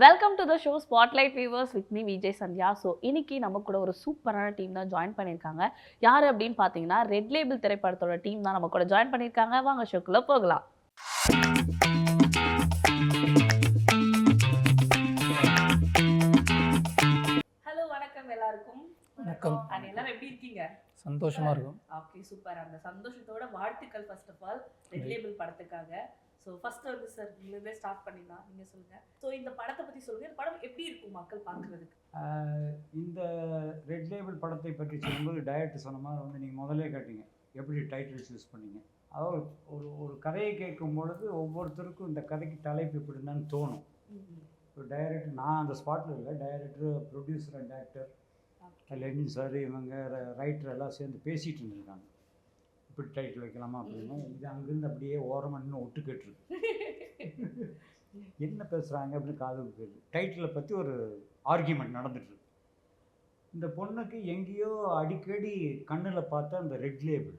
Welcome to the show spotlight viewers with me Vijay Sandhya. So இன்னைக்கு நம்ம கூட ஒரு சூப்பரான டீம் தான் ஜாயின் பண்ணியிருக்காங்க. யார் அப்படின்னு பார்த்தீங்கன்னா ரெட் லேபிள் திரைப்படத்தோட டீம் தான் நம்ம கூட ஜாயின் பண்ணியிருக்காங்க. வாங்க ஷோக்குள்ள போகலாம். ஹலோ, வணக்கம் எல்லாருக்கும். வணக்கம். எல்லாரும் எப்படி இருக்கீங்க? சந்தோஷமா இருக்கும். Okay, super. அந்த சந்தோஷத்தோட வாழ்த்துக்கள் first of all Red Label படத்துக்காக. ஸோ ஃபர்ஸ்ட் வந்து சார் நீங்களே ஸ்டார்ட் பண்ணிடலாம், நீங்கள் சொல்லுங்கள். ஸோ இந்த படத்தை பற்றி சொல்லுங்கள். இந்த படம் எப்படி இருக்கும் மக்கள் பார்க்குறதுக்கு? இந்த ரெட் லேபிள் படத்தை பற்றி சொல்லும்போது டைரக்டர் சொன்ன மாதிரி வந்து நீங்கள் முதலே கேட்டீங்க எப்படி டைட்டில் சூஸ் பண்ணீங்க. அதாவது ஒரு கதையை கேட்கும் பொழுது ஒவ்வொருத்தருக்கும் இந்த கதைக்கு தலைப்பு எப்படின்னு தோணும். இப்போ டைரக்டர், நான் அந்த ஸ்பாட்டில் இல்லை, director, producer and actor, Lenin sir, இவங்க ரைட்டர் எல்லாம் சேர்ந்து பேசிகிட்டு இருந்திருக்காங்க இப்படி டைட்டில் வைக்கலாமா அப்படின்னு. இது அங்கேருந்து அப்படியே ஓரமாக இன்னும் ஒட்டு கேட்டுருக்கு என்ன பேசுகிறாங்க அப்படின்னு காதுக்கு கேட்டு டைட்டிலை பற்றி ஒரு ஆர்கியூமெண்ட் நடந்துட்டுருக்கு. இந்த பொண்ணுக்கு எங்கேயோ அடிக்கடி கண்ணில் பார்த்தா அந்த ரெட் லேபிள்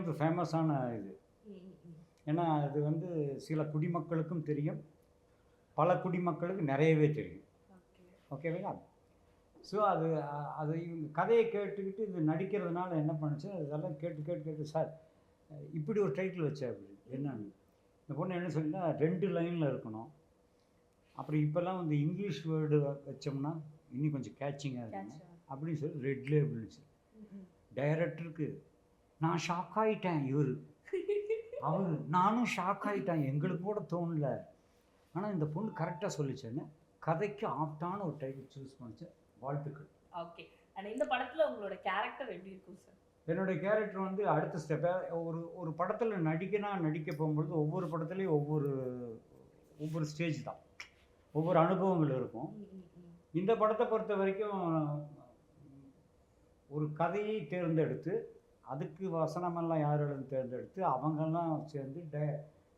ஒரு ஃபேமஸான இது. ஏன்னா அது வந்து சில குடிமக்களுக்கும் தெரியும், பல குடிமக்களுக்கு நிறையவே தெரியும். ஓகேங்களா? ஸோ அது இவங்க கதையை கேட்டுக்கிட்டு இது நடிக்கிறதுனால என்ன பண்ணுச்சு, அதெல்லாம் கேட்டு சார் இப்படி ஒரு டைட்டில் வச்சா அப்படி என்னன்னு இந்த பொண்ணு என்ன சொல்லினா 2 லைனில் இருக்கணும். அப்புறம் இப்போல்லாம் வந்து இங்கிலீஷ் வேர்டு வச்சோம்னா இன்னும் கொஞ்சம் கேட்சிங்காக இருக்கணும் அப்படின்னு சொல்லி ரெட் லேபிள்னுச்சு. டைரக்டருக்கு நான் ஷாக் ஆகிட்டேன், அவர் நானும் ஷாக் ஆகிட்டேன், எங்களுக்கு கூட தோணல. ஆனால் இந்த பொண்ணு கரெக்டாக சொல்லிச்சேன்னு கதைக்கு ஆப்டான ஒரு டைட்டில் சூஸ் பண்ணிச்சு. வாழ்த்துக்கள். ஓகே. அண்ட் இந்த படத்தில் உங்களோட கேரக்டர் எப்படி இருக்கும் சார்? என்னுடைய கேரக்டர் வந்து அடுத்த ஸ்டெப்பாக ஒரு படத்தில் நடிக்க போகும்பொழுது ஒவ்வொரு படத்துலேயும் ஒவ்வொரு ஸ்டேஜ் தான், ஒவ்வொரு அனுபவங்கள் இருக்கும். இந்த படத்தை பொறுத்த வரைக்கும் ஒரு கதையை தேர்ந்தெடுத்து அதுக்கு வசனமெல்லாம் யாரும் தேர்ந்தெடுத்து அவங்கெல்லாம் சேர்ந்து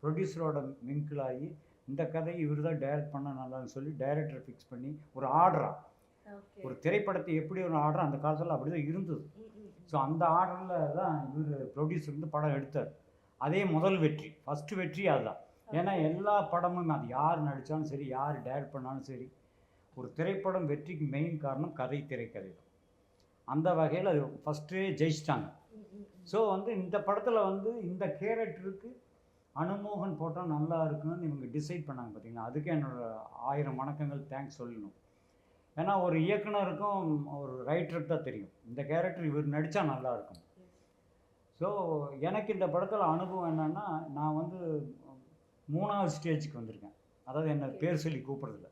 ப்ரொடியூசரோட மிங்கிள் ஆகி இந்த கதையை இவர் தான் டைரக்ட் பண்ண நல்லான்னு சொல்லி டைரக்டரை ஃபிக்ஸ் பண்ணி ஒரு ஆர்டராக, ஒரு திரைப்படத்தை எப்படி ஒரு ஆர்டர் அந்த காலத்தில் அப்படி தான் இருந்தது. ஸோ அந்த ஆர்டரில் தான் இவர் ப்ரொடியூசர் வந்து படம் எடுத்தார். அதே முதல் வெற்றி, ஃபஸ்ட்டு வெற்றி அதுதான். ஏன்னா எல்லா படமும் அது யார் நடித்தாலும் சரி, யார் டைரக்ட் பண்ணாலும் சரி, ஒரு திரைப்படம் வெற்றிக்கு மெயின் காரணம் கதை, திரைக்கதை தான். அந்த வகையில் அது ஃபஸ்ட்டே ஜெயிச்சிட்டாங்க. ஸோ வந்து இந்த படத்தில் வந்து இந்த கேரக்டருக்கு அனுமோகன் போட்டால் நல்லா இருக்குன்னு இவங்க டிசைட் பண்ணாங்க. பார்த்தீங்களா, அதுக்கு என்னோடய 1000 வணக்கங்கள், தேங்க்ஸ் சொல்லணும். ஏன்னா ஒரு இயக்குனருக்கும் ஒரு ரைட்டருக்கு தான் தெரியும் இந்த கேரக்டர் இவர் நடித்தா நல்லாயிருக்கும். ஸோ எனக்கு இந்த படத்தில் அனுபவம் என்னென்னா, நான் வந்து 3வது ஸ்டேஜுக்கு வந்திருக்கேன். அதாவது என்ன பேர் சொல்லி கூப்பிட்றதில்ல.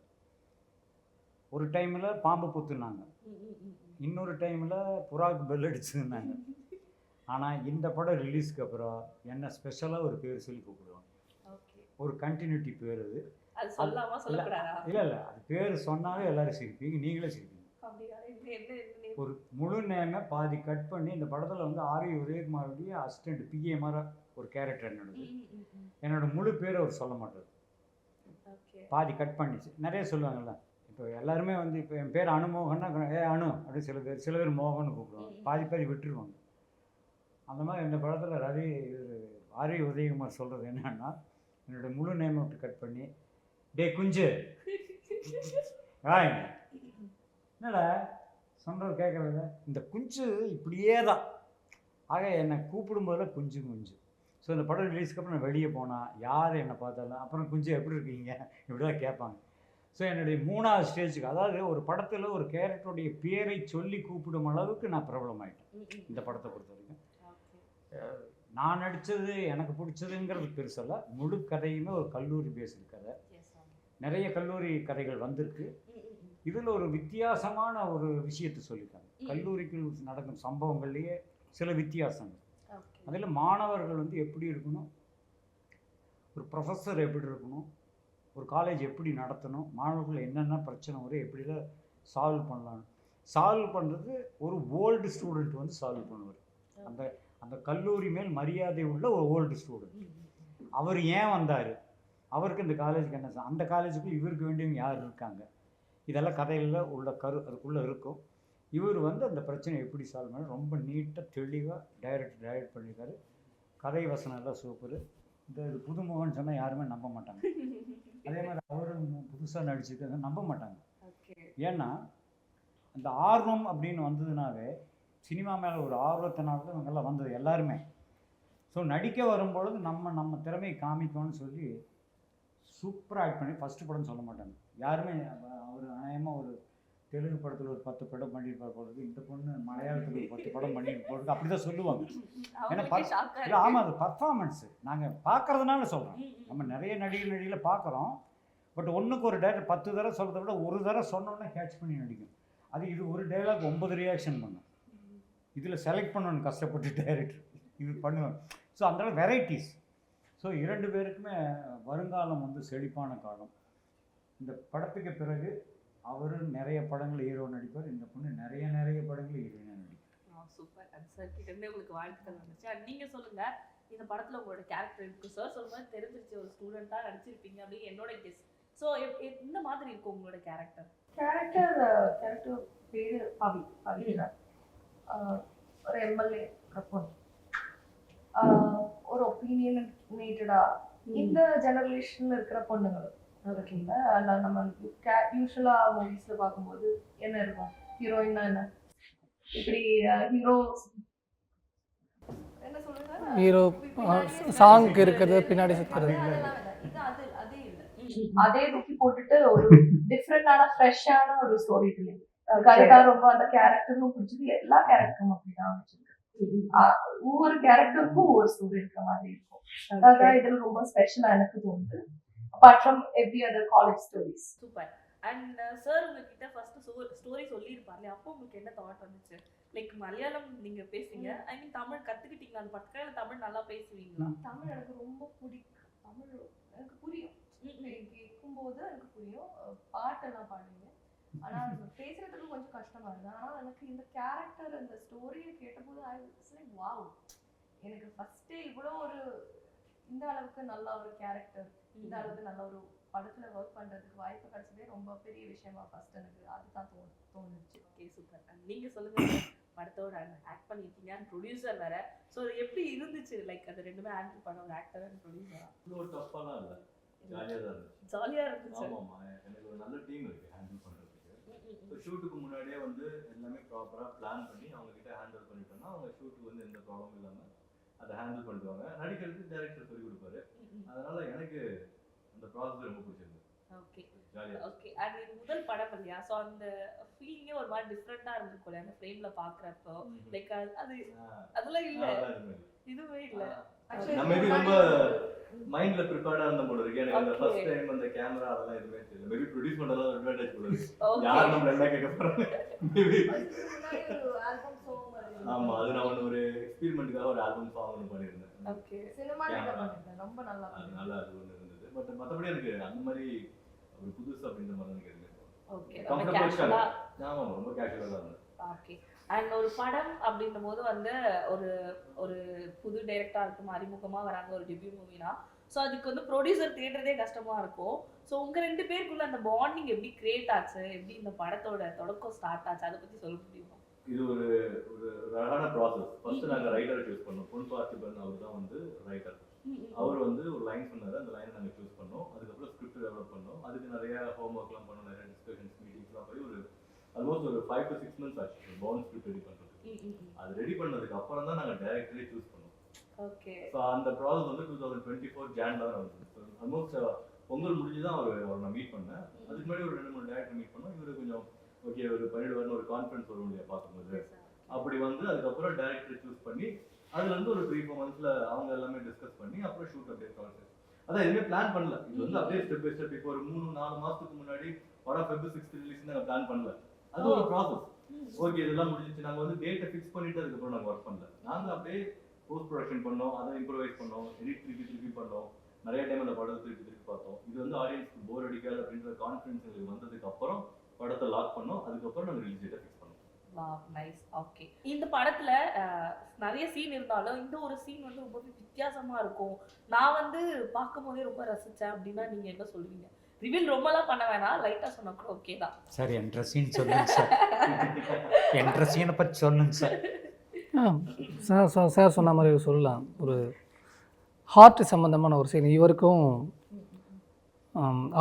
ஒரு டைமில் பாம்பு புத்துனாங்க, இன்னொரு டைமில் புறாவுக்கு பெல் அடிச்சுருந்தாங்க. ஆனால் இந்த படம் ரிலீஸ்க்கு அப்புறம் என்ன ஸ்பெஷலாக ஒரு பேர் சொல்லி கூப்பிடுவாங்க. ஒரு கண்டினியூட்டி பேர் அது. இல்லை அது பேர் சொன்னாவே எல்லோரும் சிரிப்பீங்க, நீங்களே சிரிப்பீங்க. ஒரு முழு நேமை பாதி கட் பண்ணி இந்த படத்தில் வந்து ஆர் வி உதயகுமாருடைய அசிஸ்டண்ட் பிஏ மாதிரி ஒரு கேரக்டர் என்னோட முழு பேர் அவர் சொல்ல மாட்டார், பாதி கட் பண்ணிச்சு. நிறைய சொல்லுவாங்கள்ல, இப்போ எல்லாருமே வந்து இப்போ என் பேர் அனுமோகன்னா அனு அப்படின்னு சில பேர் மோகன் கூப்பிடுவாங்க, பாதி பாதி விட்டுருவாங்க. அந்த மாதிரி இந்த படத்தில் ஆர் வி உதயகுமார் சொல்கிறது என்னன்னா, என்னோடய முழு நேமை விட்டு கட் பண்ணி டே குஞ்சு என்னடா சொல்கிறது கேட்குறத, இந்த குஞ்சு இப்படியே தான். ஆக என்னை கூப்பிடும்போதில் குஞ்சு. ஸோ இந்த படம் ரிலீஸ்க்கு அப்புறம் நான் வெளியே போனால் யார் என்னை பார்த்தாலும் அப்புறம் குஞ்சு எப்படி இருக்கீங்க இப்படி தான் கேட்பாங்க. ஸோ என்னுடைய 3வது ஸ்டேஜுக்கு, அதாவது ஒரு படத்தில் ஒரு கேரக்டருடைய பேரை சொல்லி கூப்பிடும் அளவுக்கு நான் பிரபலம் ஆகிட்டேன் இந்த படத்தை பொறுத்த வரைக்கும். நான் நடித்தது எனக்கு பிடிச்சதுங்கிறது பெருசல்ல, முழு கதையுமே ஒரு கல்லூரி பேஸ்டு கதை. நிறைய கல்லூரி கதைகள் வந்திருக்கு. இதில் ஒரு வித்தியாசமான ஒரு விஷயத்தை சொல்லியிருக்காங்க. கல்லூரிக்கு நடக்கும் சம்பவங்கள்லேயே சில வித்தியாசங்கள். அதில் மாணவர்கள் வந்து எப்படி இருக்கணும், ஒரு ப்ரொஃபஸர் எப்படி இருக்கணும், ஒரு காலேஜ் எப்படி நடத்தணும், மாணவர்கள் என்னென்ன பிரச்சனை வரும், எப்படிலாம் சால்வ் பண்ணுறது ஒரு ஓல்டு ஸ்டூடெண்ட் வந்து சால்வ் பண்ணுவார். அந்த கல்லூரி மேல் மரியாதை உள்ள ஒரு ஓல்டு ஸ்டூடெண்ட். அவர் ஏன் வந்தார், அவருக்கு இந்த காலேஜுக்கு என்ன, அந்த காலேஜுக்கு இவருக்கு வேண்டியவங்க யார் இருக்காங்க, இதெல்லாம் கதையில் உள்ள அதுக்குள்ளே இருக்கும். இவர் வந்து அந்த பிரச்சனை எப்படி சால்வ் பண்ண ரொம்ப நீட்டாக தெளிவாக டைரக்ட் பண்ணியிருக்காரு. கதை வசனம் எல்லாம் சூப்பர். இந்த புதுமுகன்னு சொன்னால் யாருமே நம்ப மாட்டாங்க. அதே மாதிரி அவர் புதுசாக நடிச்சிருக்காங்க நம்ப மாட்டாங்க. ஓகே. ஏன்னா அந்த ஆர்வம் அப்படின்னு வந்ததுனாவே சினிமா மேலே ஒரு ஆர்வத்தினால தான் இவங்கெல்லாம் வந்தது எல்லாருமே. ஸோ நடிக்க வரும்பொழுது நம்ம திறமையை காமிக்கணும்னு சொல்லி சூப்பராக ஆக்ட் பண்ணி ஃபஸ்ட்டு படம்னு சொல்ல மாட்டாங்க யாருமே. அவர் நியாயமாக ஒரு தெலுங்கு படத்தில் ஒரு 10 படம் பண்ணியிருப்பார் போகிறது, இந்த பொண்ணு மலையாளத்தில் ஒரு 10 படம் பண்ணிட்டு போகிறது, அப்படி தான் சொல்லுவாங்க. ஏன்னா இல்லை, ஆமாம், அது பர்ஃபார்மன்ஸு நாங்கள் பார்க்குறதுனால சொல்கிறோம். நம்ம நிறைய நடிகளை பார்க்குறோம். பட் ஒன்றுக்கு ஒரு டேரக்டர் 10 தடவை சொல்கிறத விட ஒரு தடவை சொன்னோன்னே கேட்ச் பண்ணி நடிக்கும். அது இது ஒரு டைலாக் 9 ரியாக்ஷன் பண்ணும். இதில் செலக்ட் பண்ணணும் கஷ்டப்பட்டு டைரக்டர் இது பண்ணுவேன். ஸோ அதனால வெரைட்டிஸ். ஸோ 2 பேருக்குமே வருங்காலம் வந்து செழிப்பான காலம். இந்த படத்துக்கு பிறகு அவர் நிறைய படங்கள் ஹீரோ நடிப்பார், இந்த பொண்ணு நிறைய படங்கள் ஹீரோயினாக நடிப்பார். சூப்பர். அது சார் கிட்டே உங்களுக்கு வாழ்த்துக்கள் வந்துச்சு. அண்ட் நீங்கள் சொல்லுங்கள், இந்த படத்தில் உங்களோட கேரக்டர் இருக்குது சார் சொல்லும்போது தெரிஞ்சிருச்சு ஒரு ஸ்டூடெண்ட்டாக நடிச்சிருப்பீங்க அப்படின்னு என்னோட கெஸ். ஸோ இந்த மாதிரி இருக்கும் உங்களோட கேரக்டர் பேர் பவித்ரா. ஒரு எம்எல்ஏ பொண்ணு, ஒரு ஒப்பீனியனேட்டடா இந்த ஜெனரேஷன்ல இருக்கிற பொண்ணுங்கள் ஓகேங்களா. நம்ம யூஸ்வலா மூவிஸ்ல பார்க்கும்போது என்ன இருக்கும், ஹீரோயின்னா என்ன இப்படி ஹீரோ என்ன சொல்லுங்க, ஹீரோ சாங்க்கு இருக்கிறது பின்னாடி சுத்துறது, அதே தூக்கி போட்டுட்டு ஒரு டிஃப்ரெண்டான ஃப்ரெஷ்ஷான ஒரு ஸ்டோரி டெல்லிங். கரெக்டா ரொம்ப அந்த கேரக்டரும் பிடிச்சது. எல்லா கேரக்டரும் அப்படிதான் வச்சிருக்கு. ஒவ்வொரு கேரக்டருக்கும் ஒவ்வொரு ஸ்டோரி இருக்கிற மாதிரி இருக்கும். அதான் இதுல ரொம்ப ஸ்பெஷலா எனக்கு தோணுது. Apart from every other college stories. Super. And sir உங்ககிட்ட ஃபர்ஸ்ட் ஸ்டோரி சொல்லியிருப்பார்ல, அப்போ உங்களுக்கு என்ன தாட் வந்துச்சு? லைக் மலையாளம் நீங்க பேசுவீங்க, ஐ மீன் தமிழ் கத்துக்கிட்டீங்களா அந்த படத்துல? தமிழ் நல்லா பேசுவீங்களா? தமிழ் எனக்கு ரொம்ப பிடிக்கும். தமிழ் எனக்கு புரியும், கேட்கும்போது எனக்கு புரியும். பாட்டெல்லாம் பாடுவீங்க, ஆனா பேசுறதுக்கு கொஞ்சம் கஷ்டமா இருக்கு. ஆனா எனக்கு இந்த கேரக்டர் இந்த ஸ்டோரியை கேட்டபோது ஐ வாஸ் லைக் வாவ், எனக்கு ஃபர்ஸ்டே இவ்வளோ ஒரு இந்த அளவுக்கு நல்ல ஒரு கேரக்டர், இந்த அளவுக்கு நல்ல ஒரு படத்துல ஒர்க் பண்றதுக்கு வாய்ப்பு கிடைச்சதே ரொம்ப பெரிய விஷயமா ஃபர்ஸ்ட் எனக்கு அதுதான் தோணுச்சு. Okay, super. நீங்க சொல்லுங்க, படத்தோட ஆக்ட் பண்ணிருக்கீங்க, ப்ரொடியூசர் வேற. ஸோ அது எப்படி இருந்துச்சு? லைக் அது ரெண்டுமே ஹேண்டில் பண்ண ஒரு ஆக்டர் அண்ட் ப்ரொடியூசரா? ஒரு டஃப்பாலாம் இல்லை, ஜாலியாக தான் இருந்துச்சு. ஜாலியாக இருந்துச்சு. ஆமாம்மா, எனக்கு ஒரு நல்ல டீம் இருக்குது ஹேண்டில் பண்ணுறதுக்கு. ஸோ ஷூட்டுக்கு முன்னாடியே வந்து எல்லாமே ப்ராப்பராக பிளான் பண்ணி அவங்கக்கிட்ட ஹேண்டில் பண்ணிட்டோம்னா அவங்க ஷூட்டுக்கு வந்து எந்த ப்ராப்ளமும் இல்லாமல் அதை ஹேண்டில் பண்ணிடுவாங்க. நடிக்கிறதுக்கு டைரக்டர் சொல்லி கொடுப்பாரு. அதனால எனக்கு அந்த ப்ராசஸ் ரொம்ப பிடிச்சிருந்தது. Okay okay. அண்ட் இது முதல் படம் இல்லையா? ஸோ அந்த ஃபீலிங்கே ஒரு மாதிரி டிஃப்ரெண்டாக இருந்திருக்கும் அந்த ஃப்ரேம்ல பார்க்குறப்போ. லைக் அது அதெல்லாம் இல்லை, இதுவே இல்லை. நம்ம இது ரொம்ப மைண்ட்ல ப்ரிப்பேர்டா இருந்த போல இருக்கு. எனக்கு அந்த ஃபர்ஸ்ட் டைம் அந்த கேமரா அதெல்லாம் எதுவுமே தெரியல. மேபி ப்ரொடியூஸ் பண்ணலாம் அட்வான்டேஜ் போல இருக்கு. யார் நம்ம என்ன கேட்க போறாங்க. ஆமா, அது நான் ஒரு எக்ஸ்பெரிமெண்ட்டுக்காக ஒரு ஆல்பம் சாங் ஒன்று பண்ணியிருந்தேன். ஓகே, சினிமாட்டிக்கா பண்ணிருந்தேன், ரொம்ப நல்லா அதனால அது ஒன்று இருந்தது. பட் மற்றபடி எனக்கு அந்த மாதிரி ஒரு புதுசு அப்படின்ற மாதிரி எனக்கு இருக்கு. ஓகே, கம்ஃபர்டபுளா. ஆமா, ரொம்ப கேஷுவலா தான் இருந்தது. ஓகே. அண்ட் ஒரு படம் அப்படின்ற போது வந்து ஒரு ஒரு புது டைரக்டராக இருக்கும், அறிமுகமாக வராங்க, ஒரு டெபியூ மூவினா. ஸோ அதுக்கு வந்து ப்ரொடியூசர் தேடுறதே கஷ்டமாக இருக்கும். ஸோ உங்கள் 2 பேருக்குள்ள அந்த பாண்டிங் எப்படி கிரியேட் ஆச்சு? எப்படி இந்த படத்தோட தொடக்கம் ஸ்டார்ட் ஆச்சு? அதை பற்றி சொல்ல முடியுமா? இது ஒரு ஒரு அழகான ப்ராசஸ். ஃபர்ஸ்ட் நாங்கள் ரைட்டரை சூஸ் பண்ணோம். பொன் பார்த்திபன் அவர் தான் வந்து ரைட்டர். அவர் வந்து ஒரு லைன் சொன்னார், அந்த லைனை நாங்கள் சூஸ் பண்ணோம். அதுக்கப்புறம் ஸ்கிரிப்ட் டெவலப் பண்ணோம். அதுக்கு நிறைய ஹோம் ஒர்க்லாம் பண்ணோம், நிறைய டிஸ்கஷன்ஸ் மீட்டிங்ஸ்லாம் போய் ஒரு ஆல்மோஸ்ட் ஒரு 5 to 6 months ஆச்சு பவுண்ட் ஸ்கிரிப்ட் ரெடி பண்ணுறதுக்கு. அது ரெடி பண்ணதுக்கு அப்புறம் தான் நாங்கள் டைரக்டரே சூஸ் பண்ணோம். ஓகே. ஸோ அந்த ப்ராசஸ் வந்து 2024 ஜான்ல தான் நடந்தது. ஆல்மோஸ்ட் பொங்கல் முடிஞ்சு தான் அவரை நான் மீட் பண்ணேன். அதுக்கு முன்னாடி ஒரு 2-3 டேரக்டர் மீட் பண்ணோம். இவர் கொஞ்சம் ஓகே ஒரு பண்ணிடுவார்னு ஒரு கான்ஃபிடன்ஸ் வரும் இல்லையா பார்க்கும்போது. அப்படி வந்து அதுக்கப்புறம் டேரக்டர் சூஸ் பண்ணி அதுல வந்து ஒரு 3-4 months அவங்க எல்லாமே டிஸ்கஸ் பண்ணி அப்புறம் ஷூட் அப்படியே ப்ராசஸ். அதான் எதுவுமே பிளான் பண்ணல. இது வந்து அப்படியே ஸ்டெப் பை ஸ்டெப். இப்போ ஒரு 3-4 மாசத்துக்கு முன்னாடி படம் February 6th ரிலீஸ் நாங்கள் பிளான் பண்ணல. அது ஒரு ப்ராசஸ். ஓகே, இதெல்லாம் முடிஞ்சிச்சு. நாங்கள் வந்து டேட்டை ஃபிக்ஸ் பண்ணிட்டு அதுக்கப்புறம் நாங்கள் ஒர்க் பண்ணல. நாங்கள் அப்படியே போஸ்ட் ப்ரொடக்ஷன் பண்ணோம், அதை இம்ப்ரூவைஸ் பண்ணோம், எடிட் திருப்பி பண்ணோம். நிறைய டைம் அந்த படத்தை திருப்பி பார்த்தோம். இது வந்து ஆடியன்ஸ்க்கு போர் அடிக்காது அப்படின்ற கான்ஃபிடன்ஸ் எங்களுக்கு வந்ததுக்கு அப்புறம் படத்தை லாக் பண்ணோம். அதுக்கப்புறம் நாங்கள் ரிலீஸ் டேட்டை ஃபிக்ஸ் பண்ணோம். Wow, nice. ஓகே. இந்த படத்துல நிறைய சீன் இருந்தாலும் இந்த ஒரு சீன் வந்து ரொம்ப வித்தியாசமா இருக்கும், நான் வந்து பார்க்கும்போதே ரொம்ப ரசிச்சேன் அப்படின்னா நீங்க என்ன சொல்லுவீங்க? ரிவீல் ரொம்பலாம் பண்ண வேணாம், லைட்டா சொன்னா கூட ஓகே தான். சார் என்ற சீன் சொல்லுங்க சார். என்ற சீனை பற்றி சொல்லுங்க சார். சார் சொன்ன மாதிரி சொல்லலாம். ஒரு ஹார்ட் சம்மந்தமான ஒரு சீன். இவருக்கும்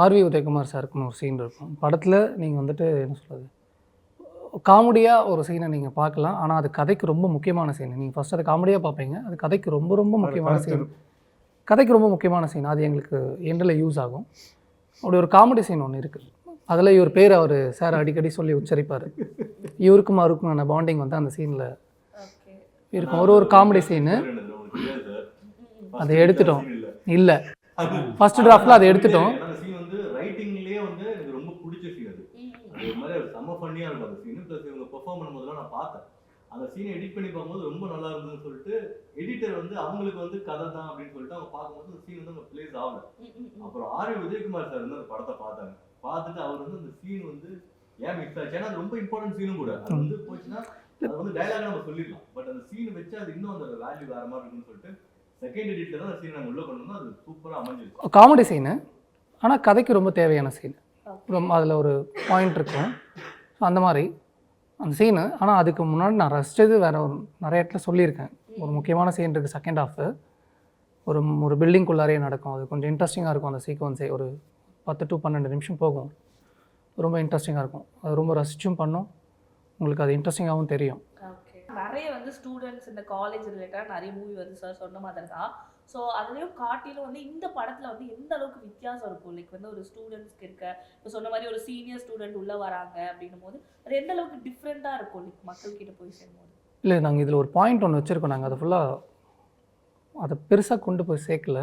ஆர்வி உதயகுமார் சாருக்குன்னு ஒரு சீன் இருக்கும் படத்தில். நீங்கள் வந்துட்டு என்ன சொல்கிறது, காமெடியாக ஒரு சீனை நீங்கள் பார்க்கலாம், ஆனால் அது கதைக்கு ரொம்ப முக்கியமான சீன். நீங்கள் ஃபஸ்ட் அதை காமெடியாக பார்ப்பீங்க, அது கதைக்கு ரொம்ப ரொம்ப முக்கியமான சீன். கதைக்கு ரொம்ப முக்கியமான சீன், அது எங்களுக்கு எண்டில் யூஸ் ஆகும். அப்படி ஒரு காமெடி சீன் ஒன்று இருக்குது. அதில் இவர் பேர் அவர் சார் அடிக்கடி சொல்லி உச்சரிப்பார். இவருக்கும் அவருக்குமான பாண்டிங் வந்து அந்த சீனில் இருக்கும். ஒரு காமெடி சீனு அதை எடுத்துட்டோம். இல்லை, ஃபர்ஸ்ட் டிராஃப்டில் அதை எடுத்துட்டோம். அந்த சீன் வந்து ரைட்டிங்லேயே வந்து எனக்கு ரொம்ப பிடிச்ச சீன் அது. அது ஒரு மாதிரி செம்ம ஃபன்னியாக இருக்கும் அந்த சீன். ப்ளஸ் இவங்க பெர்ஃபார்ம் பண்ணும்போதெல்லாம் நான் பார்த்தேன். அந்த சீனை எடிட் பண்ணி பார்க்கும்போது ரொம்ப நல்லா இருந்ததுன்னு சொல்லிட்டு எடிட்டர் வந்து அவங்களுக்கு வந்து கதை தான் அப்படின்னு சொல்லிட்டு அவங்க பார்க்கும்போது அந்த சீன் வந்து அவங்க பிளேஸ் ஆகல. அப்புறம் ஆர்வி உதயகுமார் சார் வந்து அந்த படத்தை பார்த்தாங்க. பார்த்துட்டு அவர் வந்து அந்த சீன் வந்து ஏன் மிக்ஸ் ஆச்சு, ஏன்னா அது ரொம்ப இம்பார்ட்டன்ட் சீனும் கூட. அது வந்து போச்சுன்னா அது வந்து டைலாக நம்ம சொல்லிடலாம், பட் அந்த சீன் வச்சு அது இன்னும் அந்த வேல்யூ வேற மாதிரி இருக்குன்னு சொல்லிட்டு செகண்ட் எடிட்ல தான் அந்த சீன் நம்ம உள்ள கொண்டு வந்தோம். அது சூப்பராக அமைஞ்சிருக்கு. காமெடி சீனு, ஆனால் கதைக்கு ரொம்ப தேவையான சீன். ரொம்ப அதில் ஒரு பாயிண்ட் இருக்கும். ஸோ அந்த மாதிரி அந்த சீனு. ஆனால் அதுக்கு முன்னாடி நான் ரசித்தது வேறு ஒரு நிறைய இடத்துல சொல்லியிருக்கேன். ஒரு முக்கியமான சீன் இருக்குது செகண்ட் ஹாஃபு. ஒரு பில்டிங்குள்ளாரே நடக்கும். அது கொஞ்சம் இன்ட்ரெஸ்டிங்காக இருக்கும். அந்த சீக்வன்ஸே ஒரு 10 to 12 நிமிஷம் போகும். ரொம்ப இன்ட்ரெஸ்டிங்காக இருக்கும். அது ரொம்ப ரசிச்சும் பண்ணும், உங்களுக்கு அது இன்ட்ரெஸ்டிங்காகவும் தெரியும். ஓகே, நிறைய வந்து ஸ்டூடெண்ட்ஸ் இந்த காலேஜ் ரிலேட்டடாக நிறைய மூவி வந்து சார் சொன்ன மாதிரி தான். ஸோ அதுலேயும் காட்டிலும் வந்து இந்த படத்தில் வந்து எந்த அளவுக்கு வித்தியாசம் இருக்கும்? லைக் வந்து ஒரு ஸ்டூடெண்ட்ஸ்க்கு இருக்க, இப்போ சொன்ன மாதிரி ஒரு சீனியர் ஸ்டூடெண்ட் உள்ளே வராங்க அப்படின்னும் போது அது எந்த அளவுக்கு டிஃப்ரெண்ட்டாக இருக்கும் லைக் மக்கள்கிட்ட போய் சேரும்போது? இல்லை, நாங்கள் இதில் ஒரு பாயிண்ட் ஒன்று வச்சுருக்கோம். நாங்கள் அதை ஃபுல்லாக அதை பெருசாக கொண்டு போய் சேர்க்கல.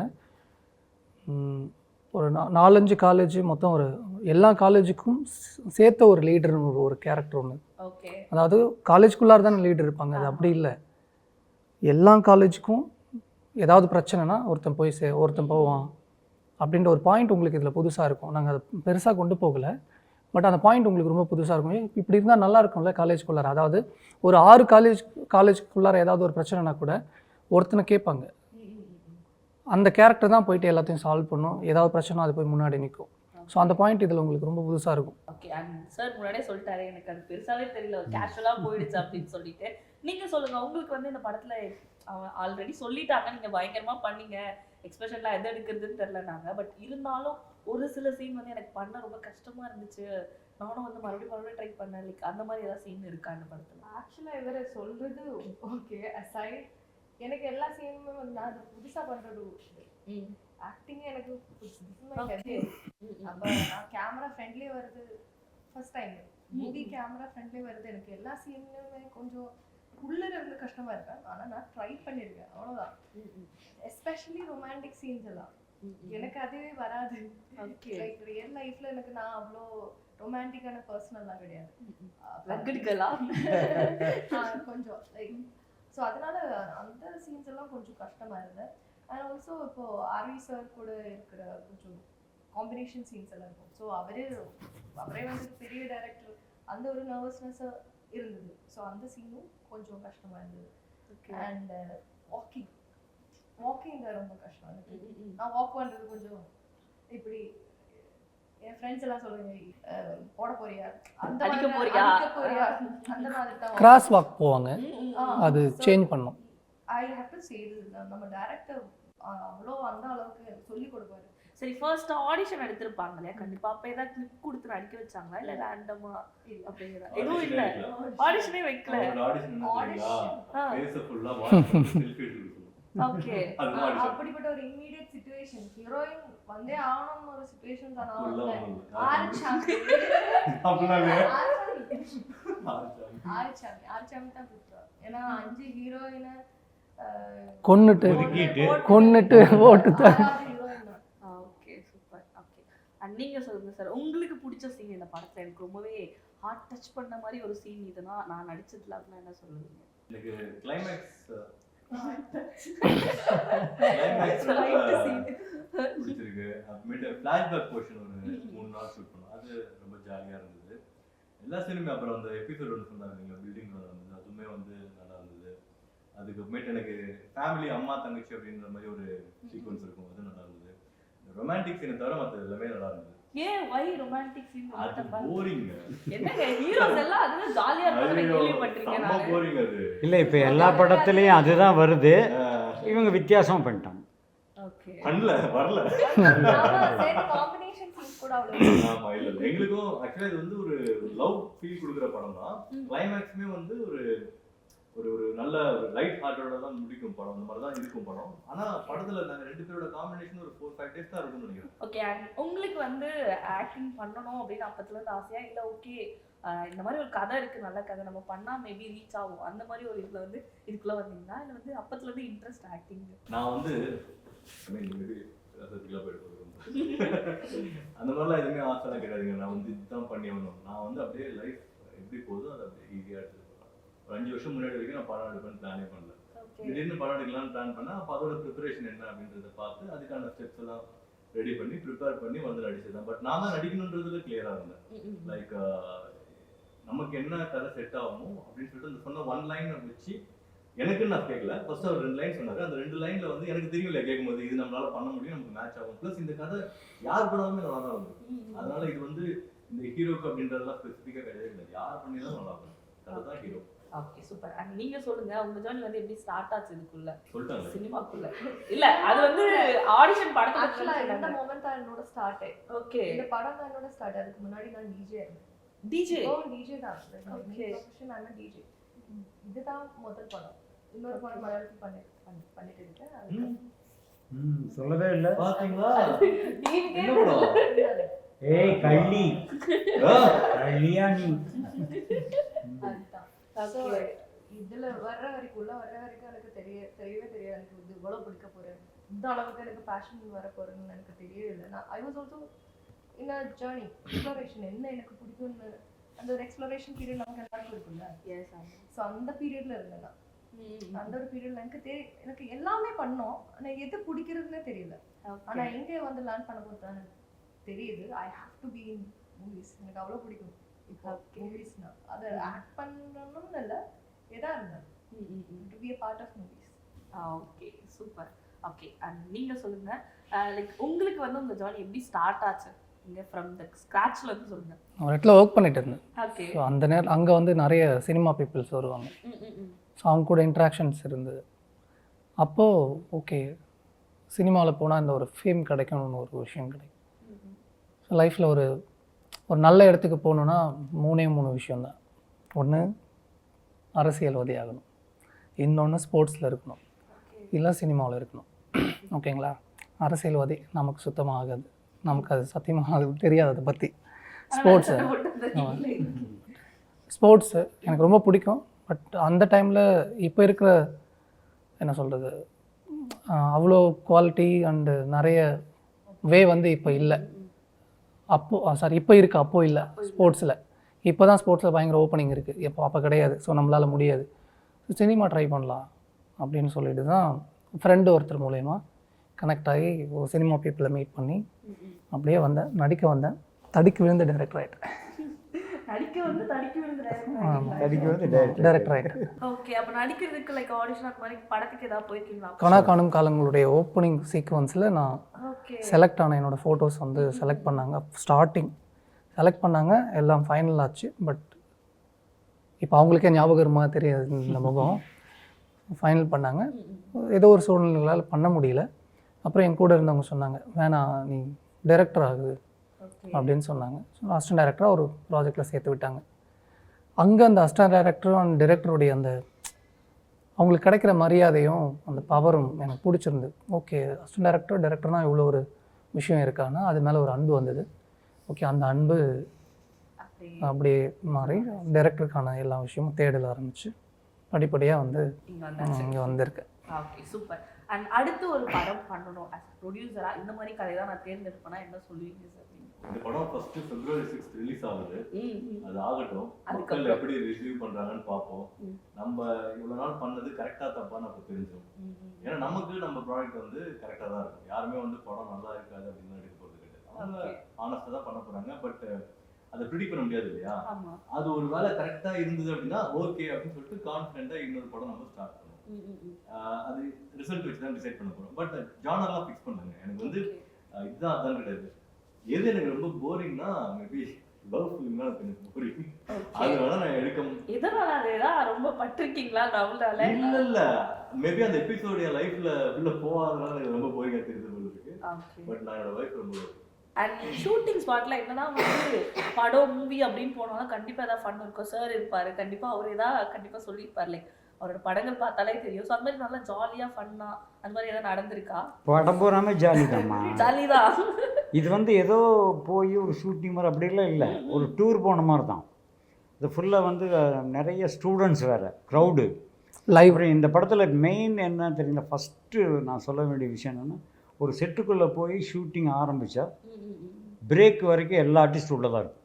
ஒரு 4-5 காலேஜ் மொத்தம், ஒரு எல்லா காலேஜுக்கும் சேர்த்த ஒரு லீடர்னு ஒரு கேரக்டர் ஒன்று. ஓகே, அதாவது காலேஜுக்குள்ளார தானே லீடர் இருப்பாங்க, அது அப்படி இல்லை. எல்லா காலேஜுக்கும் ஏதாவது பிரச்சனைனா ஒருத்தன் போவான் அப்படின்ற ஒரு பாயிண்ட் உங்களுக்கு இதில் புதுசாக இருக்கும். நாங்கள் அதை பெருசாக கொண்டு போகலை, பட் அந்த பாயிண்ட் உங்களுக்கு ரொம்ப புதுசாக இருக்கும். இப்படி இருந்தால் நல்லா இருக்கும்ல காலேஜுக்குள்ளார. அதாவது ஒரு 6 காலேஜுக்குள்ளார ஏதாவது ஒரு பிரச்சனைனா கூட ஒருத்தனை கேட்பாங்க. அந்த கேரக்டர் தான் போயிட்டு எல்லாத்தையும் சால்வ் பண்ணும். ஏதாவது பிரச்சனை அது போய் முன்னாடி நிற்கும். ஸோ அந்த பாயிண்ட் இதில் உங்களுக்கு ரொம்ப புதுசாக இருக்கும். ஓகே, அண்ட் சார் முன்னாடியே சொல்லிட்டாரு, எனக்கு அது பெருசாகவே தெரியல, ஒரு கேஷுவலாக போயிடுச்சு அப்படின்னு சொல்லிட்டு. நீங்கள் சொல்லுங்கள், உங்களுக்கு வந்து இந்த படத்தில் ஆல்ரெடி சொல்லிட்டாங்க நீங்கள் பயங்கரமாக பண்ணீங்க, எக்ஸ்பிரஷன்லாம் எது எடுக்கிறதுன்னு தெரிலனாங்க. பட் இருந்தாலும் ஒரு சில சீன் வந்து எனக்கு பண்ண ரொம்ப கஷ்டமாக இருந்துச்சு, நானும் வந்து மறுபடியும் ட்ரை பண்ணேன், லைக் அந்த மாதிரி ஏதாவது சீன் இருக்கா இந்த படத்தில்? ஆக்சுவலாக இவரை சொல்கிறது ஓகே அசைட், எனக்கு எல்லா சீனுமே வந்து நான் அது புதுசாக பண்ணுறது ஆக்டிங் எனக்கு அப்போ நான் கேமரா ஃப்ரெண்ட்லி வருது first time, movie camera friendly வருது. எனக்கு எல்லா சீனுமே கொஞ்சம் உள்ளே இருந்து கஷ்டமாக இருக்கேன், ஆனால் நான் ட்ரை பண்ணியிருக்கேன், அவ்வளோதான். எஸ்பெஷலி ரொமான்டிக் சீன்ஸ் எல்லாம் எனக்கு அதுவே வராது. லைக் ரியல் லைஃப்பில் எனக்கு நான் அவ்வளோ ரொமான்டிக்கான பர்சனல்லாம் கிடையாது, கொஞ்சம் லைக். ஸோ அதனால அந்த சீன்ஸ் எல்லாம் கொஞ்சம் கஷ்டமாக இருந்தது. அண்ட் ஆல்சோ இப்போது ஆர்வி சார் கூட இருக்கிற கொஞ்சம் காம்பினேஷன் சீன்ஸ் எல்லாம் இருக்கும். ஸோ அவரே வந்து பெரிய டைரக்டர், அந்த ஒரு நர்வஸ்னஸ் இருந்தது. ஸோ அந்த சீனும் கொஞ்சம் கஷ்டமாக இருந்தது. அண்ட் வாக்கிங் தான் ரொம்ப கஷ்டம் எனக்கு. நான் வாக் பண்ணுறது கொஞ்சம் இப்படி, என் ஃப்ரெண்ட்ஸ் எல்லாம் சொல்லுங்க போட போறியா, அந்த அடிக்க போறியா, அந்த மாதிரி தான் கிராஸ் வாக் போவாங்க, அது சேஞ்ச் பண்ணும். ஐ ஹேவ் டு சே நம்ம டைரக்டர் அவ்வளோ அந்த அளவுக்கு சொல்லி கொடுப்பாரு. சரி, ஃபர்ஸ்ட் ஆடிஷன் எடுத்திருப்பாங்க இல்லையா, கண்டிப்பா அப்ப ஏதாவது கிளிப் கொடுத்து நடிக்க வச்சாங்களா இல்ல ரேண்டமா அப்படிங்கறா? எதுவும் இல்ல, ஆடிஷனே வைக்கல. ஓகே, அப்படிப்பட்ட ஒரு இமிடியேட் சிச்சுவேஷன், ஹீரோயின் வந்தே ஆகணும்னு ஒரு சிச்சுவேஷன் தான். ஆரிச்சாமி தான் கூப்பிட்டா, ஏன்னா 5 ஹீரோயினை கொன்னுட்டு ஓட்டு தான். Okay, super. ஓகே, அண்ட் நீங்க சொல்லுங்க சார், உங்களுக்கு பிடிச்ச சீன் இந்த படத்துல? எனக்கு ரொம்பவே ஹார்ட் டச் பண்ண மாதிரி ஒரு சீன் இதுனா நான் நடிச்சதுல அப்படின்னா என்ன சொல்லுவீங்க? எனக்கு கிளைமேக்ஸ் பிடிச்சிருக்கு. அப்புறமேட்டு ஃபிளாஷ்பேக் போர்ஷன் ஒரு 3 நாள் ஷூட் பண்ணோம், அது ரொம்ப ஜாலியாக இருந்தது. எல்லா சீனுமே, அப்புறம் அந்த எபிசோட் ஒன்று சொன்னாங்க பில்டிங் வந்தது, அதுவுமே வந்து நல்லா இருந்தது. அதுக்கப்புறமேட்டு எனக்கு ஃபேமிலி அம்மா தங்கச்சி அப்படின்ற மாதிரி ஒரு சீக்வன்ஸ் இருக்கும், அது நல்லா இருந்தது. ரொமான்டிக் சீனை தவிர மற்ற எல்லாமே நல்லா இருந்தது. ஏன் வை ரொமான்டிக் சீன்? அது போரிங். என்னங்க ஹீரோஸ் எல்லாம் அதுல ஜாலியா இருப்பாங்க, கேள்விப்பட்டிருக்கேன் நான். போரிங் அது. இல்லை, இப்போ எல்லா படத்துலையும் அதுதான் வருது, இவங்க வித்தியாசம் பண்ணிட்டாங்க. ஓகே, பண்ணல வரல. காம்பினேஷன் கூட அவ்வளவு ஆமா இல்ல எங்களுக்கும் ஆக்சுவலா இது வந்து ஒரு லவ் ஃபீல் கொடுக்குற படம் தான். கிளைமேக்ஸுமே வந்து ஒரு ஒரு ஒரு நல்ல ஒரு லைட் ஹார்ட்டோட தான் முடிக்கும் படம். அந்த மாதிரி தான் இருக்கும் படம். ஆனா படத்துல நாங்க 2 பேரோட காம்பினேஷன் ஒரு 4-5 டேஸ் தான் இருக்கும்னு நினைக்கிறேன். ஓகே. உங்களுக்கு வந்து ஆக்டிங் பண்ணணும் அப்படின்னு அப்பத்துல இருந்து ஆசையா, இல்ல ஓகே இந்த மாதிரி ஒரு கதை இருக்கு, நல்ல கதை நம்ம பண்ணா மேபி ரீச் ஆகும், அந்த மாதிரி ஒரு இதுல வந்து இதுக்குள்ள வந்தீங்கன்னா, இல்ல வந்து அப்பத்துல இருந்து இன்ட்ரெஸ்ட் ஆக்டிங்? நான் வந்து அந்த மாதிரிலாம் எதுவுமே ஆசைலாம் கிடையாதுங்க. நான் வந்து இதுதான் பண்ணி ஆகணும். நான் வந்து அப்படியே லைஃப் எப்படி போகுதோ அதை அப்படியே ஈஸியாக எடுத்துட்டு போகலாம். ஒரு 5 வருஷம் முன்னாடி வரைக்கும் நான் படம் எடுப்பேன்னு பிளானே பண்ணல. திடீர்னு படம் எடுக்கலாம்னு பிளான் பண்ணேன். அப்போ அதோட ப்ரிப்பரேஷன் என்ன அப்படின்றத பார்த்து அதுக்கான ஸ்டெப்ஸ் எல்லாம் ரெடி பண்ணி ப்ரிப்பேர் பண்ணி வந்து நடிச்சதான். பட் நான் தான் நடிக்கணுன்றதுல கிளியராக இருந்தேன். லைக் நமக்கு என்ன கதை செட் ஆகுமோ அப்படின்னு சொல்லிட்டு அந்த சொன்ன 1 லைனை வச்சு எனக்குன்னு நான் கேட்கல. ஃபர்ஸ்ட் அவர் 2 லைன் சொன்னாரு. அந்த 2 லைன்ல வந்து எனக்கு தெரியல கேட்கும்போது இது நம்மளால பண்ண முடியும், நமக்கு மேட்ச் ஆகும். ப்ளஸ் இந்த கதை யார் பண்ணாலுமே நல்லா தான் வந்து. அதனால இது வந்து இந்த ஹீரோக்கு அப்படின்றதெல்லாம் ஸ்பெசிஃபிக்காக கிடையாது. யார் பண்ணிதான் நல்லா இருக்கும். கதை தான் ஹீரோ. Okay super. அண்ட் நீங்க சொல்லுங்க, உங்க ஜர்னி வந்து எப்படி ஸ்டார்ட் ஆச்சு இதுக்குள்ள, சொல்லிட்டாங்க சினிமாக்குள்ள? இல்ல அது வந்து ஆடிஷன் படத்துல ஆக்சுவலா இந்த மொமெண்ட் தான் என்னோட ஸ்டார்ட். ஓகே. இந்த படம் தான் என்னோட ஸ்டார்ட். அதுக்கு முன்னாடி நான் டிஜே இருந்தேன். டிஜே? ஓ டிஜே தான். ஓகே. ப்ரொஃபஷனல் ஆன டிஜே. இதுதான் முதல் படம். இன்னொரு படம் மலையாளத்தில் பண்ணிட்டு இருக்கேன். அது சொல்லவே இல்லை. பாத்தீங்களா? நீங்க என்ன படம்? ஏய் கள்ளி கள்ளியா நீ. அதுதான். ஸோ இதுல வர்ற வரைக்கும் எனக்கு தெரியவே தெரியாது எனக்கு இது இவ்வளவு பிடிக்க போறேன், இந்த அளவுக்கு எனக்கு பேஷன் வர போறேன்னு எனக்கு தெரியவே இல்லை. நான் I was also in a journey exploration. என்ன எனக்கு பிடிக்கும்னு அந்த ஒரு எக்ஸ்ப்ளோரேஷன் பீரியட் நமக்கு எல்லாருக்கும் இருக்கும்ல. எஸ் ஆமா. ஸோ அந்த பீரியட்ல இருந்தேன் நான். அந்த ஒரு பீரியட்ல எனக்கு எல்லாமே பண்ணோம், ஆனா எது பிடிக்கிறதுனே தெரியல. ஆனா எங்கே வந்து லேர்ன் பண்ண போது தான் எனக்கு தெரியுது I have to be in movies. எனக்கு அவ்வளோ பிடிக்கும் இப்போ மூவிஸ்னா. அதை ஆக்ட் பண்ணணும்னு இல்லை, எதா இருந்தாலும் to be a part of movies. Okay super. Okay. And நீங்க சொல்லுங்க, லைக் உங்களுக்கு வந்து உங்க ஜர்னி எப்படி ஸ்டார்ட் ஆச்சு? நீங்க ஃப்ரம் த ஸ்க்ராட்ச்ல இருந்து சொல்லுங்க. ஒரு இடத்துல ஒர்க் பண்ணிட்டு இருந்தேன். ஓகே. ஸோ அந்த நேரம் அங்கே வந்து நிறைய சினிமா பீப்புள்ஸ் வருவாங்க. ஸோ அவங்க கூட இன்ட்ராக்ஷன்ஸ் இருந்தது. அப்போது ஓகே சினிமாவில் போனால் இந்த ஒரு ஃபேம் கிடைக்கணும்னு ஒரு விஷயம் கிடைக்கும். ஸோ லைஃப்பில் ஒரு நல்ல இடத்துக்கு போகணுன்னா 3 விஷயந்தான். ஒன்று அரசியல்வாதி ஆகணும், இன்னொன்று ஸ்போர்ட்ஸில் இருக்கணும், இல்லை சினிமாவில் இருக்கணும். ஓகேங்களா? அரசியல்வாதி நமக்கு சுத்தமாக ஆகாது, நமக்கு அது சத்தியமாக அது தெரியாது அதை பற்றி. ஸ்போர்ட்ஸு எனக்கு ரொம்ப பிடிக்கும். பட் அந்த டைமில் இப்போ இருக்கிற என்ன சொல்கிறது அவ்வளோ குவாலிட்டி அண்டு நிறைய வந்து இப்போ இல்லை. இப்போ இருக்குது, அப்போது இல்லை ஸ்போர்ட்ஸில். இப்போ தான் ஸ்போர்ட்ஸில் பயங்கர ஓப்பனிங் இருக்குது, அப்போ கிடையாது. ஸோ நம்மளால் முடியாது, சினிமா ட்ரை பண்ணலாம் அப்படின்னு சொல்லிட்டு தான் ஃப்ரெண்டு ஒருத்தர் மூலயமா கனெக்ட் ஆகி ஒரு சினிமா பீப்புளை மீட் பண்ணி அப்படியே வந்தேன், நடிக்க வந்தேன். தடிக்கு விழுந்து டைரக்டர் ஆகிட்டேன். டைரக்டர் ஆகிட்டேன். ஓகே. அப்போ நடிக்கிறதுக்கு லைக் ஆடிஷன் மாதிரி படத்துக்கு ஏதாவது போயிருக்கீங்களா? கனா காணும் காலங்களுடைய ஓப்பனிங் சீக்வன்ஸில் நான் செலக்ட் ஆன என்னோடய ஃபோட்டோஸ் வந்து செலக்ட் பண்ணாங்க. ஸ்டார்டிங் செலக்ட் பண்ணாங்க, எல்லாம் ஃபைனல் ஆச்சு. பட் இப்போ அவங்களுக்கே ஞாபகமாக தெரியாது இந்த முகம். ஃபைனல் பண்ணாங்க, ஏதோ ஒரு சூழ்நிலைகளால் பண்ண முடியல. அப்புறம் என் கூட இருந்தவங்க சொன்னாங்க, வேணாம் நீ டைரக்டர் ஆகுது அப்படின்னு சொன்னாங்க. ஸோ அசிஸ்டன்ட் டைரக்டராக ஒரு ப்ராஜெக்டில் சேர்த்து விட்டாங்க. அங்கே அந்த அசிஸ்டன்ட் டைரக்டரும் அந்த டைரக்டருடைய அந்த அவங்களுக்கு கிடைக்கிற மரியாதையும் அந்த பவரும் எனக்கு பிடிச்சிருந்து. ஓகே அசிஸ்டன்ட் டைரக்டர்னால் இவ்வளோ ஒரு விஷயம் இருக்கான்னா அது மேலே ஒரு அன்பு வந்தது. ஓகே அந்த அன்பு அப்படியே மாறி டைரக்டருக்கான எல்லா விஷயமும் தேடல ஆரம்பிச்சு படிப்படியாக வந்து இங்கே வந்திருக்கு. Okay super. அண்ட் அடுத்து ஒரு படம் பண்ணணும் as a ப்ரொடியூசரா, இந்த மாதிரி கதை தான் நான் தேர்ந்தெடுப்பேனா என்ன சொல்லுவீங்க சார்? இந்த படம் ஃபர்ஸ்ட் February 6 ரிலீஸ் ஆகுது. அது ஆகட்டும், மக்கள் எப்படி ரிசீவ் பண்றாங்கன்னு பார்ப்போம். நம்ம இவ்வளவு நாள் பண்ணது கரெக்டா தப்பான்னு அப்போ தெரிஞ்சோம். ஏன்னா நமக்கு நம்ம ப்ராடக்ட் வந்து கரெக்டா தான் இருக்கும். யாருமே வந்து படம் நல்லா இருக்காது அப்படின்னு எடுக்க போறது கிடையாது. அவங்க ஆனஸ்டா தான் பண்ண போறாங்க. பட் அதை ப்ரிடிக்ட் பண்ண முடியாது இல்லையா? அது ஒரு வேலை கரெக்டா இருந்தது அப்படின்னா ஓகே அப்படின்னு சொல்லிட்டு கான்ஃபிடென்ட்டா இன்னொரு படம் நம்ம ஸ்டார்ட் பண்ணுவோம். அது ரிசல்ட் வச்சு தான் டிசைட் பண்ண போறோம். பட் ஜானர்லாம் ஃபிக்ஸ் பண்ணுங்க. எனக்கு வந்து இதுதான் அதான் கிடையாது. எது எனக்கு ரொம்ப போரிங்னா மேபி லவ் ஃபிலிம்னா எனக்கு போரிங். அதனால நான் எடுக்க இதனாலதான் ரொம்ப பட்டிருக்கீங்களா லவ்லால? இல்ல மேபி அந்த எபிசோட் என் லைஃப்ல உள்ள போகாதனால எனக்கு ரொம்ப போரிங்கா தெரியுது போல இருக்கு. பட் நான் என்னோட வைஃப் ரொம்ப அண்ட் ஷூட்டிங் ஸ்பாட்ல என்னதான் வந்து படம் மூவி அப்படின்னு போனாலும் கண்டிப்பா ஏதாவது ஃபன் இருக்கும். சார் இருப்பாரு, கண்டிப்பா அவர் ஏதாவது கண்டிப்பா சொல்லியிருப்பார். லைக் அவரோட படங்கள் பார்த்தாலே தெரியும். ஸோ அந்த மாதிரி நல்லா ஜாலியா ஃபன்னா அந்த மாதிரி ஏதாவது நடந்திருக்கா? படம் பூராமே ஜாலி தான்மா. ஜாலி தான். இது வந்து ஏதோ போய் ஒரு ஷூட்டிங் மாதிரி அப்படிலாம் இல்லை, ஒரு டூர் போன மாதிரி தான். இது ஃபுல்லாக வந்து நிறைய ஸ்டூடெண்ட்ஸ் வேறு, க்ரௌடு லைவ். அப்புறம் இந்த படத்தில் மெயின் என்ன தெரியல, ஃபஸ்ட்டு நான் சொல்ல வேண்டிய விஷயம் என்னென்னா, ஒரு செட்டுக்குள்ளே போய் ஷூட்டிங் ஆரம்பித்தா பிரேக் வரைக்கும் எல்லா ஆர்டிஸ்டும் உள்ளே தான் இருக்கும்.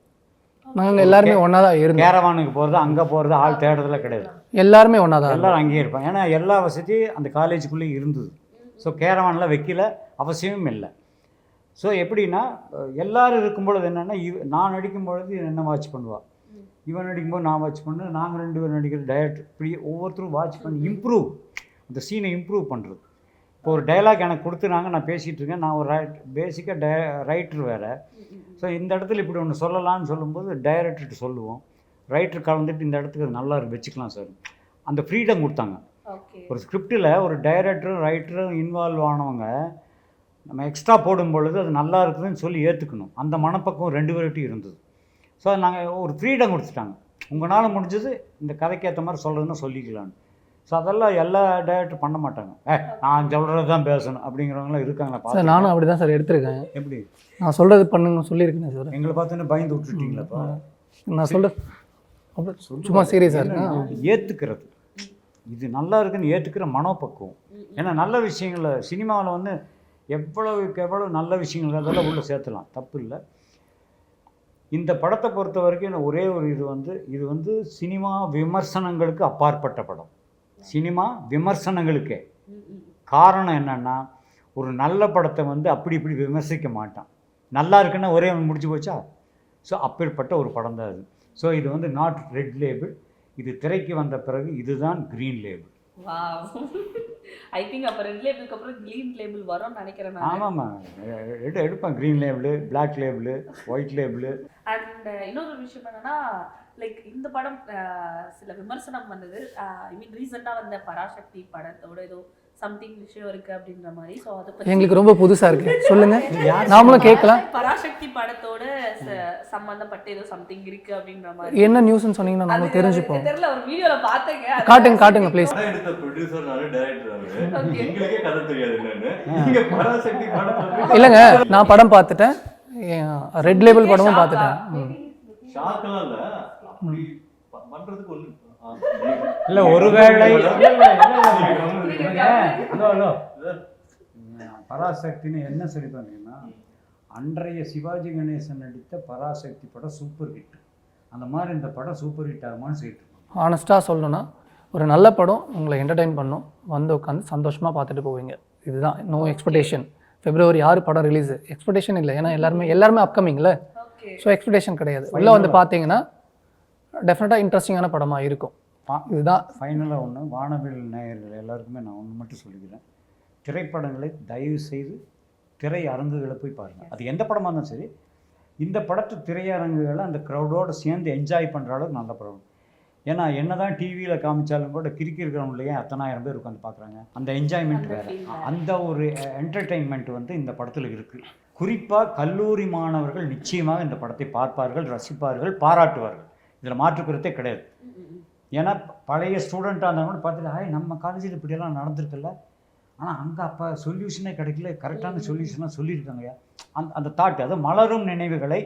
நாங்கள் எல்லாருமே ஒன்றா தான் இருந்தோம். கேரவானுக்கு போகிறது, அங்கே போகிறது, ஆள் தேடுறதுலாம் கிடையாது. எல்லாருமே ஒன்றா தான் எல்லோரும் அங்கேயே இருப்பாங்க. ஏன்னா எல்லா வசதியும் அந்த காலேஜுக்குள்ளேயும் இருந்தது. ஸோ கேரவானில் வைக்கல, அவசியமும் இல்லை. ஸோ எப்படின்னா எல்லோரும் இருக்கும்பொழுது என்னென்னா, நான் நடிக்கும் பொழுது என்ன வாட்ச் பண்ணுவாள், இவன் நடிக்கும்போது நான் வாட்ச் பண்ணு, நாங்கள் 2 பேர் நடிக்கிற டைரக்டர், இப்படி ஒவ்வொருத்தரும் வாட்ச் பண்ணி இம்ப்ரூவ், அந்த சீனை இம்ப்ரூவ் பண்ணுறது. இப்போ ஒரு டைலாக் எனக்கு கொடுத்துனாங்க, நான் பேசிகிட்டு இருக்கேன், நான் ஒரு பேசிக்காக ரைட்டர் வேறு. ஸோ இந்த இடத்துல இப்படி ஒன்று சொல்லலாம்னு சொல்லும்போது டைரக்டர்கிட்ட சொல்லுவோம், ரைட்டர் கலந்துட்டு இந்த இடத்துக்கு அது நல்லா வச்சுக்கலாம் சார், அந்த ஃப்ரீடம் கொடுத்தாங்க. ஒரு ஸ்கிரிப்டில் ஒரு டைரக்டரும் ரைட்டரும் இன்வால்வ் ஆனவங்க நம்ம எக்ஸ்ட்ரா போடும் பொழுது அது நல்லா இருக்குதுன்னு சொல்லி ஏற்றுக்கணும். அந்த மனப்பக்கம் 2 பேர்கிட்டையும் இருந்தது. ஸோ நாங்கள் ஒரு ஃப்ரீடம் கொடுத்துட்டாங்க, உங்களால் முடிஞ்சது இந்த கதைக்கு ஏற்ற மாதிரி சொல்கிறதுன்னா சொல்லிக்கலான்னு. ஸோ அதெல்லாம் எல்லா டைரக்டர் பண்ண மாட்டாங்க, நான் சொல்கிறது தான் பேசணும் அப்படிங்கிறவங்களாம் இருக்காங்களா? சார் நானும் அப்படி தான் சார் எடுத்திருக்கேன். எப்படி நான் சொல்கிறது பண்ணுங்க சொல்லியிருக்கேன் சார். எங்களை பார்த்துன்னு பயந்து விட்டுட்டீங்களாப்பா? நான் சொல்கிறேன் சும்மா சீரியஸாக இருக்கேன். ஏற்றுக்கிறது, இது நல்லா இருக்குன்னு ஏற்றுக்கிற மனோப்பக்குவம். ஏன்னா நல்ல விஷயங்களை சினிமாவில் வந்து எவ்வளவுக்கு எவ்வளோ நல்ல விஷயங்கள் அதெல்லாம் உள்ளே சேர்த்துலாம், தப்பு இல்லை. இந்த படத்தை பொறுத்த வரைக்கும் ஒரே ஒரு இது வந்து சினிமா விமர்சனங்களுக்கு அப்பாற்பட்ட படம். சினிமா விமர்சனங்களுக்கே காரணம் என்னென்னா, ஒரு நல்ல படத்தை வந்து அப்படி இப்படி விமர்சிக்க மாட்டான். நல்லா இருக்குன்னா ஒரே முடிச்சு போச்சா? ஸோ அப்பேற்பட்ட ஒரு படம் தான் அது. ஸோ இது வந்து நாட் ரெட் லேபிள், இது திரைக்கு வந்த பிறகு இதுதான் க்ரீன் லேபிள். ஐ திங்க் அப்போ ரெட் லேபிளுக்கு அப்புறம் க்ரீன் லேபிள் வரும்னு நினைக்கிறேன். ஆமாம்மா, எடுப்பேன் Green Label, Black Label, White Label. And இன்னொரு விஷயம் என்னன்னா, லைக் இந்த படம் சில விமர்சனம் வந்தது. ஐ மீன் ரீசெண்டாக வந்த பராசக்தி படத்தோட ஏதோ சம்திங் விஷயம் இருக்கு அப்படின்ற மாதிரி. ஸோ அதை பற்றி எங்களுக்கு ரொம்ப புதுசாக இருக்கு, சொல்லுங்க, நாமளும் கேட்கலாம். பராசக்தி படத்தோட சம்பந்தப்பட்ட ஏதோ சம்திங் இருக்கு அப்படின்ற மாதிரி என்ன நியூஸ்ன்னு சொன்னீங்கன்னா நம்ம தெரிஞ்சுப்போம். தெரியல, ஒரு வீடியோல பார்த்தேங்க. காட்டுங்க ப்ளீஸ். படம் எடுத்த ப்ரொடியூசர் நானே டைரக்டர் அவரு, எங்களுக்கே கதை தெரியாது என்னன்னு. நீங்க பராசக்தி படம் இல்லைங்க, நான் படம் பார்த்துட்டேன், ரெட் லேபிள் படமும் பார்த்துட்டேன். ஷாக்கெல்லாம் இல்லை, அப்படி பண்றதுக்கு ஒன்று இல்லை, ஒருவேளை பராசக்தின்னு என்ன சொல்லி பார்த்தீங்கன்னா, அன்றைய சிவாஜி கணேசன் நடித்த பராசக்தி படம் சூப்பர் ஹிட். அந்த மாதிரி இந்த படம் சூப்பர் ஹிட் ஆகுமான்னு சொல்லிட்டு. ஆனஸ்ட்டாக சொல்லணும்னா ஒரு நல்ல படம் உங்களை என்டர்டெயின் பண்ணும், வந்து உட்காந்து சந்தோஷமாக பார்த்துட்டு போவீங்க. இதுதான், நோ எக்ஸ்பெக்டேஷன். February 6 படம் ரிலீஸ், எக்ஸ்பெக்டேஷன் இல்லை, ஏன்னா எல்லாருமே அப்கமிங்கில். ஸோ எக்ஸ்பெக்டேஷன் கிடையாது. உள்ளே வந்து பார்த்தீங்கன்னா டெஃபினட்டாக இன்ட்ரெஸ்டிங்கான படமாக இருக்கும். இதுதான் ஃபைனலாக ஒன்று, வானவில் நேயர்கள் எல்லாருக்குமே நான் ஒன்று மட்டும் சொல்லிக்கிறேன், திரைப்படங்களை தயவு செய்து திரை அரங்குகளை போய் பாருங்கள். அது எந்த படமாக இருந்தாலும் சரி, இந்த படத்து திரையரங்குகளை அந்த க்ரௌடோடு சேர்ந்து என்ஜாய் பண்ணுற அளவுக்கு நல்ல படம். ஏன்னா என்ன தான் டிவியில் காமிச்சாலும் கூட கிரிக்கிறவங்களையே அத்தனாயிரம் பேர் உட்காந்து பார்க்குறாங்க. அந்த என்ஜாய்மெண்ட் வேறு, அந்த ஒரு என்டர்டெயின்மெண்ட் வந்து இந்த படத்தில் இருக்குது. குறிப்பாக கல்லூரி மாணவர்கள் நிச்சயமாக இந்த படத்தை பார்ப்பார்கள், ரசிப்பார்கள், பாராட்டுவார்கள். இதில் மாற்றுக்கிறதே கிடையாது. ஏன்னா பழைய ஸ்டூடெண்ட்டாக இருந்தாலும் கூட பார்த்துட்டு, நம்ம காலேஜில் இப்படியெல்லாம் நடந்திருக்குல்ல, ஆனால் அங்கே அப்போ சொல்யூஷனே கிடைக்கல, கரெக்டான சொல்யூஷனாக சொல்லியிருக்காங்கய்யா. அந்த தாட், அது மலரும் நினைவுகளை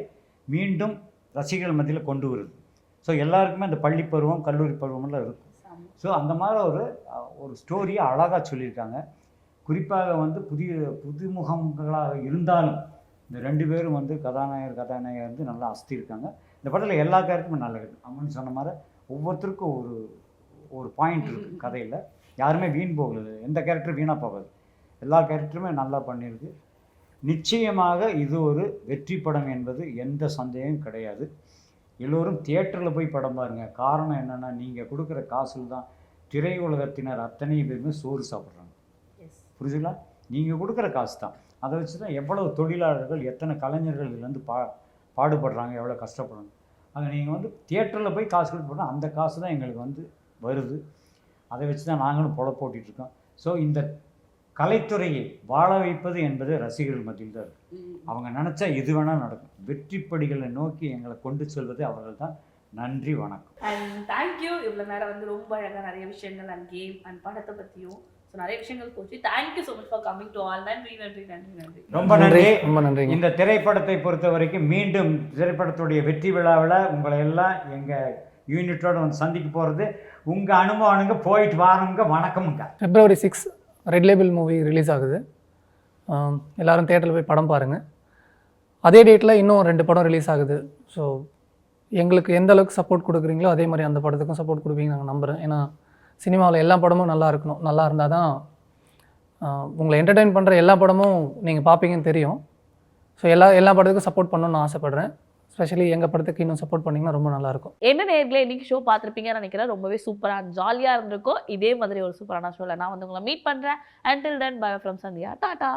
மீண்டும் ரசிகர்கள் மத்தியில் கொண்டு வருது. ஸோ எல்லாருக்குமே அந்த பள்ளி பருவம், கல்லூரி பருவமெல்லாம் இருக்கும். ஸோ அந்த மாதிரி ஒரு ஸ்டோரியை அழகாக சொல்லியிருக்காங்க. குறிப்பாக வந்து புதுமுகங்களாக இருந்தாலும் இந்த 2 பேரும் வந்து கதாநாயகர் வந்து நல்லா அஸ்திருக்காங்க. இந்த படத்தில் எல்லா கேரக்டருமே நல்லா இருக்குது. அம்மன் சொன்ன மாதிரி ஒவ்வொருத்தருக்கும் ஒரு பாயிண்ட் இருக்குது கதையில். யாருமே வீண் போகல, எந்த கேரக்டரும் வீணாக போகாது, எல்லா கேரக்டருமே நல்லா பண்ணியிருக்கு. நிச்சயமாக இது ஒரு வெற்றி படம் என்பது எந்த சந்தேகமும் கிடையாது. எல்லோரும் தியேட்டரில் போய் படம் பாருங்கள். காரணம் என்னென்னா, நீங்கள் கொடுக்குற காசில் தான் திரையுலகத்தினர் அத்தனை பேருமே சோறு சாப்பிட்றாங்க. புரிஞ்சுங்களா? நீங்கள் கொடுக்குற காசு தான், அதை வச்சு தான் எவ்வளோ தொழிலாளர்கள், எத்தனை கலைஞர்கள் இதுலேருந்து பாடுபடுறாங்க, எவ்வளோ கஷ்டப்படுறாங்க. அதை நீங்கள் வந்து தியேட்டரில் போய் காசு கொடுத்து போனால் அந்த காசு தான் எங்களுக்கு வந்து வருது. அதை வச்சு தான் நாங்களும் பொழப்போட்டிகிட்ருக்கோம். ஸோ இந்த கலைத்துறையை வாழ வைப்பது என்பது ரசிகர்கள் மத்தியில் தான் இருக்குது. அவங்க நினச்சா எது வேணால் நடக்கும். வெற்றிப்படிகளை நோக்கி எங்களை கொண்டு செல்வது அவர்கள் தான். நன்றி, வணக்கம். And thank you. இவ்வளோ நேரம் வந்து ரொம்ப அழகாக நிறைய விஷயங்கள் அண்ட் கேம் அண்ட் படத்தை பற்றியும் ஸோ நிறைய விஷயங்கள் போச்சு. Thank you so much for coming to all. நன்றி நன்றி நன்றி நன்றி. ரொம்ப நன்றி. ரொம்ப நன்றிங்க. இந்த திரைப்படத்தை பொறுத்த வரைக்கும் மீண்டும் திரைப்படத்துடைய வெற்றி விழாவில் உங்களை எல்லாம் எங்கள் யூனிட்டோட வந்து சந்திக்க போகிறது உங்கள் அனுபவனுங்க. போயிட்டு வாருங்க. வணக்கமுங்க. February 6 red label movie release ஆகுது. எல்லோரும் தேட்டரில் போய் படம் பாருங்கள். அதே டேட்டில் இன்னும் 2 படம் ரிலீஸ் ஆகுது. ஸோ எங்களுக்கு எந்த அளவுக்கு சப்போர்ட் கொடுக்குறீங்களோ அதே மாதிரி அந்த படத்துக்கும் சப்போர்ட் கொடுப்பீங்க நாங்கள் நம்புகிறேன். ஏன்னா சினிமாவில் எல்லா படமும் நல்லா இருக்கணும். நல்லா இருந்தால் தான் உங்களை என்டர்டெயின் பண்ணுற எல்லா படமும் நீங்கள் பார்ப்பீங்கன்னு தெரியும். ஸோ எல்லா படத்துக்கும் சப்போர்ட் பண்ணணும்னு நான் ஆசைப்பட்றேன். ஸ்பெஷலி எங்கள் படத்துக்கு இன்னும் சப்போர்ட் பண்ணிங்கன்னா ரொம்ப நல்லாயிருக்கும். என்ன நேர்களே, இன்னைக்கு ஷோ பார்த்துருப்பீங்கன்னு நினைக்கிறேன். ரொம்பவே சூப்பராக ஜாலியாக இருந்திருக்கும். இதே மாதிரி ஒரு சூப்பரான ஷோவில் நான் வந்து உங்களை மீட் பண்ணுறேன். Until then, bye from Sandhya. Tata.